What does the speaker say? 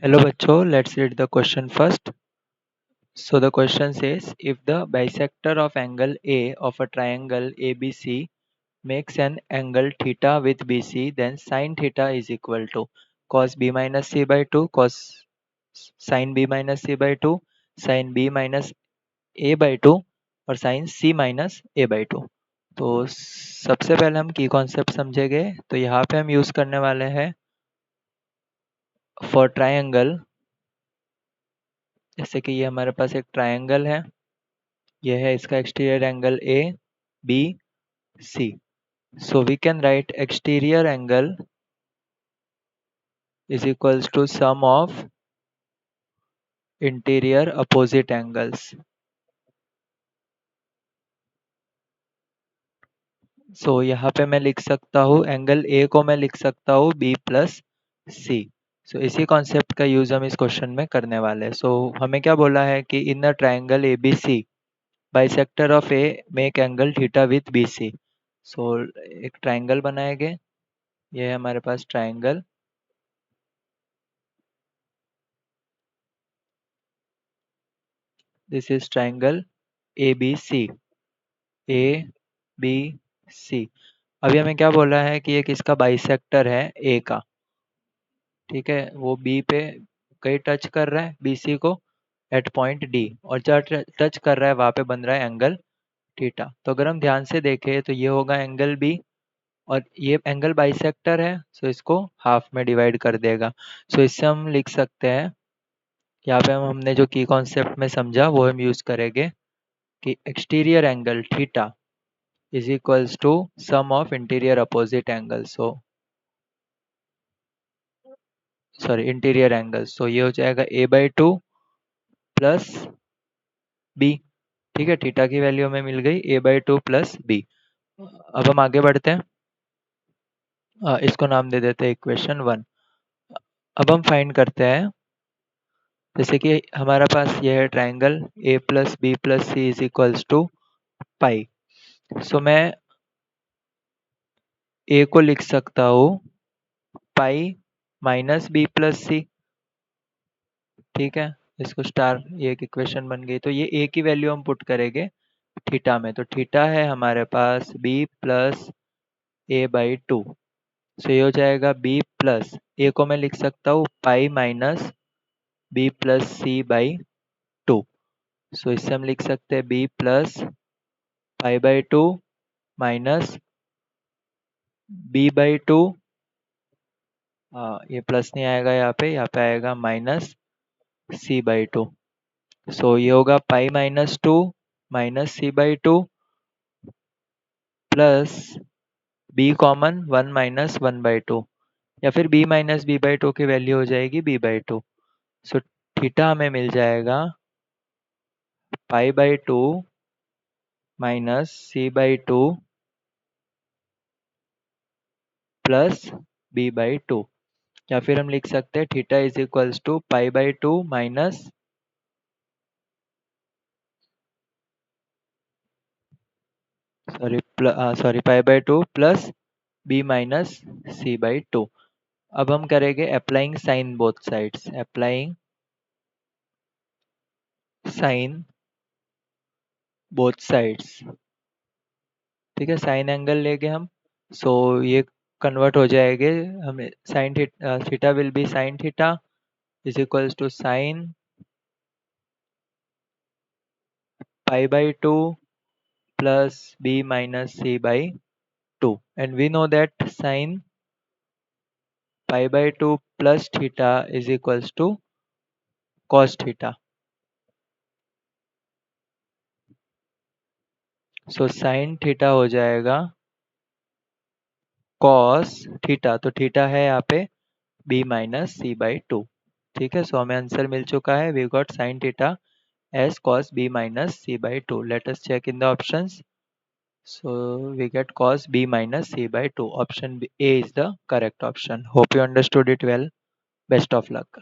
Hello bachcho, let's read the question first. So the question says, if the bisector of angle A of a triangle ABC makes an angle theta with BC, then sin theta is equal to cos B minus C by 2, cos sin B minus C by 2, sin B minus A by 2 और sin C minus A by 2। तो सबसे पहले हम की concept समझेंगे। तो यहाँ पे हम यूज करने वाले हैं फॉर ट्राइंगल। जैसे कि ये हमारे पास एक ट्राइंगल है, यह है इसका exterior angle A B C. So we can write exterior angle is equals to sum of interior opposite angles. So यहाँ पे मैं लिख सकता हूँ एंगल ए को मैं लिख सकता हूँ बी प्लस सी। सो इसी कॉन्सेप्ट का यूज हम इस क्वेश्चन में करने वाले हैं। सो हमें क्या बोला है कि in the triangle A B C bisector of A make angle theta with B C. So एक ट्राइंगल बनाएंगे, ये है हमारे पास triangle. This is triangle A B C, A B C. अभी हमें क्या बोला है कि ये किसका बाइसेक्टर है, ए का। ठीक है, वो बी पे कहीं टच कर रहा है बी सी को एट पॉइंट डी, और जहाँ टच कर रहा है वहां पे बन रहा है एंगल थीटा। तो अगर हम ध्यान से देखें तो ये होगा एंगल बी, और ये एंगल बाइसेक्टर है, सो इसको हाफ में डिवाइड कर देगा। सो इससे हम लिख सकते हैं, यहाँ पे हमने जो की कॉन्सेप्ट में समझा वो हम यूज करेंगे कि exterior angle theta is equals to sum of interior opposite angle. So sorry interior angle, so ये हो जाएगा A by two plus B. ठीक है, थीटा की वैल्यू हमें मिल गई A by two plus B. अब हम आगे बढ़ते हैं, इसको नाम दे देते हैं इक्वेशन वन। अब हम फाइंड करते हैं, जैसे कि हमारा पास ये है triangle A plus B plus C is equals to pi. So मैं ए को लिख सकता हूँ pi minus B plus C. ठीक है, इसको स्टार, ये एक इक्वेशन बन गई। तो ये ए की वैल्यू हम पुट करेंगे थीटा में। तो थीटा है हमारे पास B plus A by two. So ये हो जाएगा बी प्लस, ए को मैं लिख सकता हूँ pi minus B plus C by two. So इससे हम लिख सकते हैं B plus pi by two minus B by two. ये प्लस नहीं आएगा, यहाँ पे आएगा minus C by two. So ये होगा pi minus two minus C by two plus B common one minus one by two, या फिर B minus B by two की वैल्यू हो जाएगी B by two. So theta हमें मिल जाएगा pi by two minus C by two plus B by two, या फिर हम लिख सकते हैं theta is equals to pi by two minus sorry pi by two plus B minus C by two. अब हम करेंगे applying sine both sides, applying sine both sides. ठीक है, साइन एंगल लेंगे हम। सो ये कन्वर्ट हो जाएंगे, हमें sine theta will be sine theta is equals to sine pi by two plus B minus C by two, and we know that sine pi by two plus theta is equals to cos theta. So sine theta हो जाएगा cos theta, तो theta है यहाँ पे B minus C by two. ठीक है, so हमें answer मिल चुका है, we got sine theta as cos b minus c by 2. Let us check in the options. So we get cos b minus c by 2. Option A is the correct option. Hope you understood it well. Best of luck.